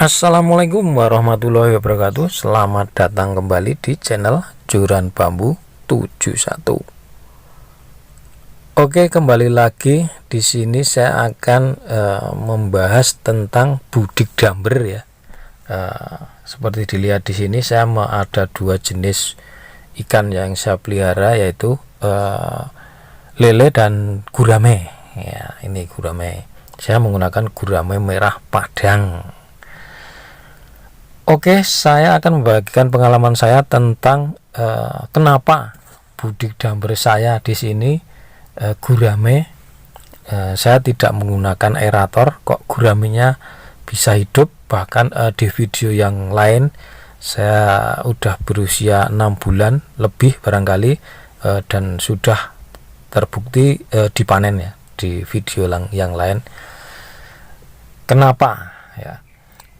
Assalamualaikum warahmatullahi wabarakatuh. Selamat datang kembali di channel Joran Bambu 71. Oke, kembali lagi di sini saya akan membahas tentang budik damber ya. Seperti dilihat di sini saya ada dua jenis ikan yang saya pelihara, yaitu lele dan gurame. Ya, ini gurame. Saya menggunakan gurame merah padang. Oke, saya akan membagikan pengalaman saya tentang kenapa budik damber saya di sini gurame. Saya tidak menggunakan aerator, kok guramenya bisa hidup. Bahkan di video yang lain saya udah berusia 6 bulan lebih barangkali, dan sudah terbukti dipanen ya di video yang lain. Kenapa ya?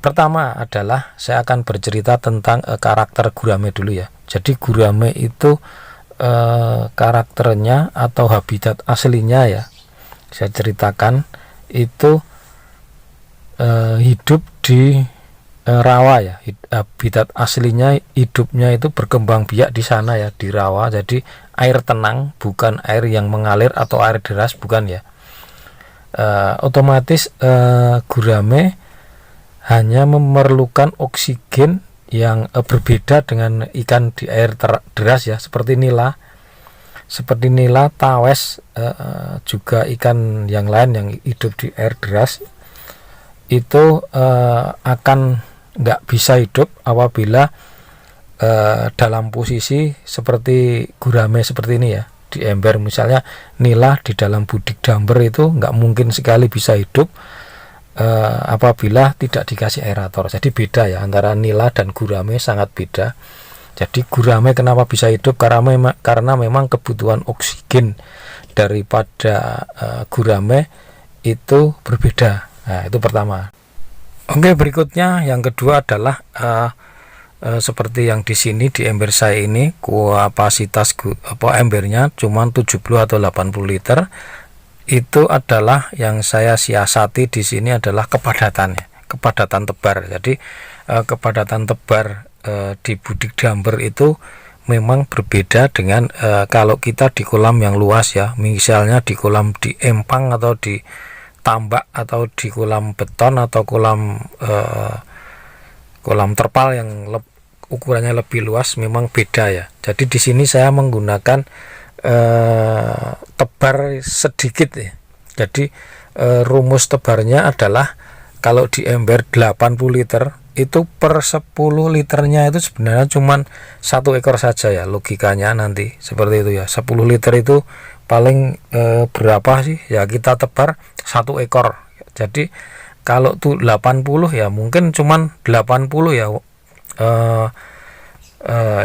Pertama adalah saya akan bercerita tentang karakter gurame dulu ya. Jadi gurame itu karakternya atau habitat aslinya ya, saya ceritakan itu hidup di rawa ya. Habitat aslinya hidupnya itu berkembang biak di sana ya, di rawa. Jadi air tenang, bukan air yang mengalir atau air deras, bukan ya. Otomatis gurame hanya memerlukan oksigen yang berbeda dengan ikan di air deras ya, seperti nila, tawes, juga ikan yang lain yang hidup di air deras itu akan nggak bisa hidup apabila dalam posisi seperti gurame seperti ini ya, di ember. Misalnya nila di dalam budik damber itu nggak mungkin sekali bisa hidup apabila tidak dikasih aerator. Jadi beda ya, antara nila dan gurame sangat beda. Jadi gurame kenapa bisa hidup, karena memang kebutuhan oksigen daripada gurame itu berbeda. Nah, itu pertama. Oke, berikutnya yang kedua adalah seperti yang di sini di ember saya ini, kapasitas embernya cuma 70 atau 80 liter. Itu adalah yang saya siasati di sini adalah kepadatan tebar. Jadi kepadatan tebar di budik damber itu memang berbeda dengan kalau kita di kolam yang luas ya, misalnya di kolam di empang atau di tambak atau di kolam beton atau kolam terpal yang ukurannya lebih luas, memang beda ya. Jadi di sini saya menggunakan tebar sedikit ya. Jadi rumus tebarnya adalah kalau di ember 80 liter itu per 10 liternya itu sebenarnya cuma 1 ekor saja ya, logikanya nanti seperti itu ya. 10 liter itu paling berapa sih ya, kita tebar 1 ekor. Jadi kalau tuh 80 ya mungkin cuman 80 ya,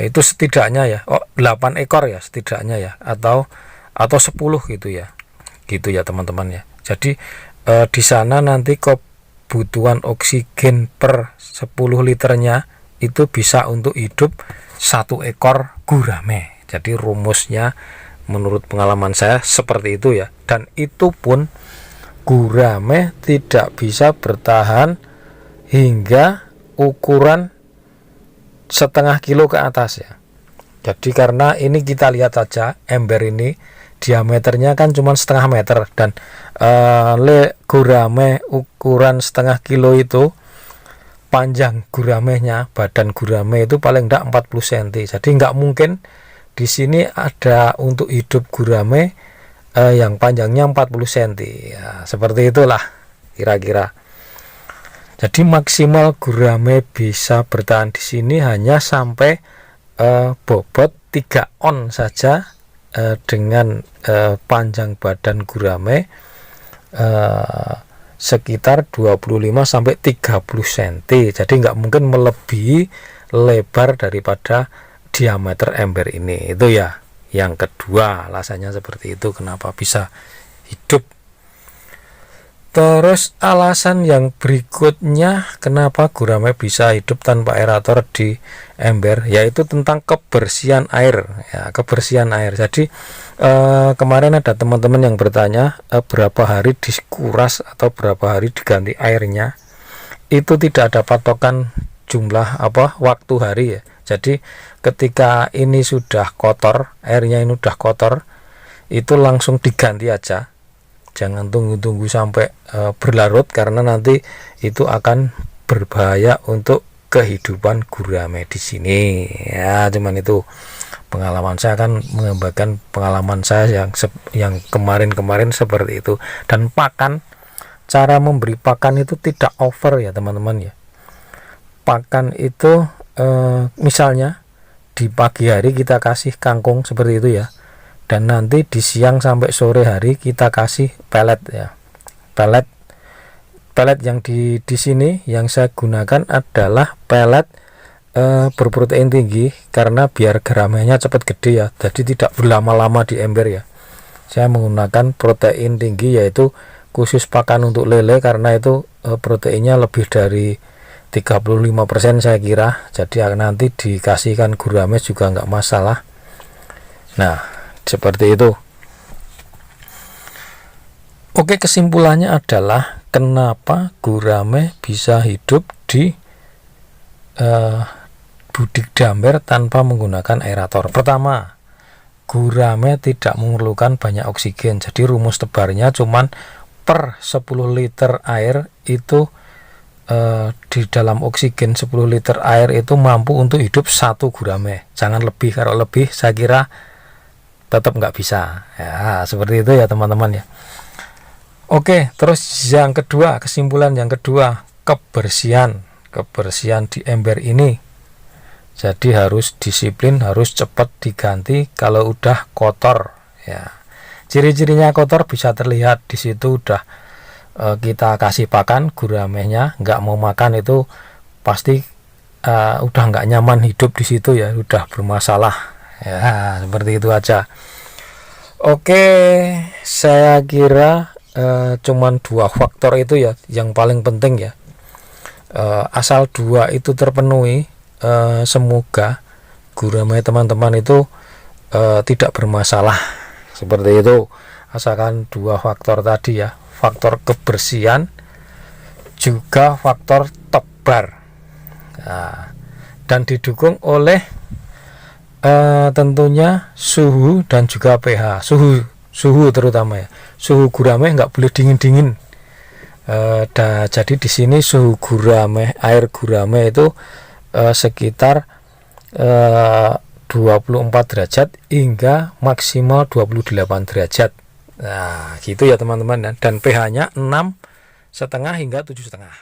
itu setidaknya ya, 8 ekor ya setidaknya ya, atau 10 gitu ya teman-teman ya. Jadi di sana nanti kebutuhan oksigen per 10 liternya itu bisa untuk hidup 1 ekor gurame. Jadi rumusnya menurut pengalaman saya seperti itu ya. Dan itu pun gurame tidak bisa bertahan hingga ukuran setengah kilo ke atas ya. Jadi karena ini kita lihat saja ember ini diameternya kan cuma setengah meter, dan gurame ukuran setengah kilo itu panjang guramenya, badan gurame itu paling enggak 40 cm. Jadi enggak mungkin di sini ada untuk hidup gurame yang panjangnya 40 cm ya, seperti itulah kira-kira. Jadi maksimal gurame bisa bertahan di sini hanya sampai bobot 3 on saja, dengan panjang badan gurame sekitar 25 sampai 30 cm. Jadi nggak mungkin melebihi lebar daripada diameter ember ini. Itu ya yang kedua, alasannya seperti itu kenapa bisa hidup. Terus alasan yang berikutnya kenapa gurame bisa hidup tanpa aerator di ember, yaitu tentang kebersihan air ya, kebersihan air. Jadi kemarin ada teman-teman yang bertanya berapa hari dikuras atau berapa hari diganti airnya. itu tidak ada patokan jumlah waktu hari ya. Jadi ketika ini sudah kotor, airnya ini udah kotor, itu langsung diganti aja. Jangan tunggu-tunggu sampai berlarut, karena nanti itu akan berbahaya untuk kehidupan gurame di sini. Ya, cuman itu pengalaman saya, kan menggambarkan pengalaman saya yang kemarin-kemarin seperti itu. Dan cara memberi pakan itu tidak over ya teman-teman ya. Pakan itu misalnya di pagi hari kita kasih kangkung seperti itu ya, dan nanti di siang sampai sore hari kita kasih pelet ya. Pelet yang di sini yang saya gunakan adalah pelet berprotein tinggi, karena biar geramenya cepat gede ya, jadi tidak berlama-lama di ember ya. Saya menggunakan protein tinggi, yaitu khusus pakan untuk lele, karena itu proteinnya lebih dari 35% saya kira, jadi nanti dikasihkan gurame juga nggak masalah. Nah, seperti itu. Oke, kesimpulannya adalah kenapa gurame bisa hidup di budidaya ember tanpa menggunakan aerator. Pertama, gurame tidak memerlukan banyak oksigen, jadi rumus tebarnya cuman per 10 liter air itu di dalam oksigen 10 liter air itu mampu untuk hidup 1 gurame. Jangan lebih, kalau lebih saya kira tetap nggak bisa ya. Seperti itu ya teman-teman ya. Oke, terus yang kedua, kesimpulan yang kedua, kebersihan di ember ini. Jadi harus disiplin, harus cepat diganti kalau udah kotor ya. Ciri-cirinya kotor bisa terlihat di situ, udah kita kasih pakan, guramenya nggak mau makan, itu pasti udah nggak nyaman hidup di situ ya, udah bermasalah ya. Seperti itu aja. Oke, saya kira cuman 2 faktor itu ya yang paling penting ya. Asal 2 itu terpenuhi, semoga gurame teman-teman itu tidak bermasalah. Seperti itu, asalkan 2 faktor tadi ya, faktor kebersihan juga faktor tebar. Nah, dan didukung oleh tentunya suhu dan juga pH. Suhu terutama ya, suhu gurame nggak boleh dingin-dingin. Jadi di sini suhu gurame, air gurame itu sekitar 24 derajat hingga maksimal 28 derajat. Nah, gitu ya teman-teman, dan pH-nya 6,5 hingga 7,5.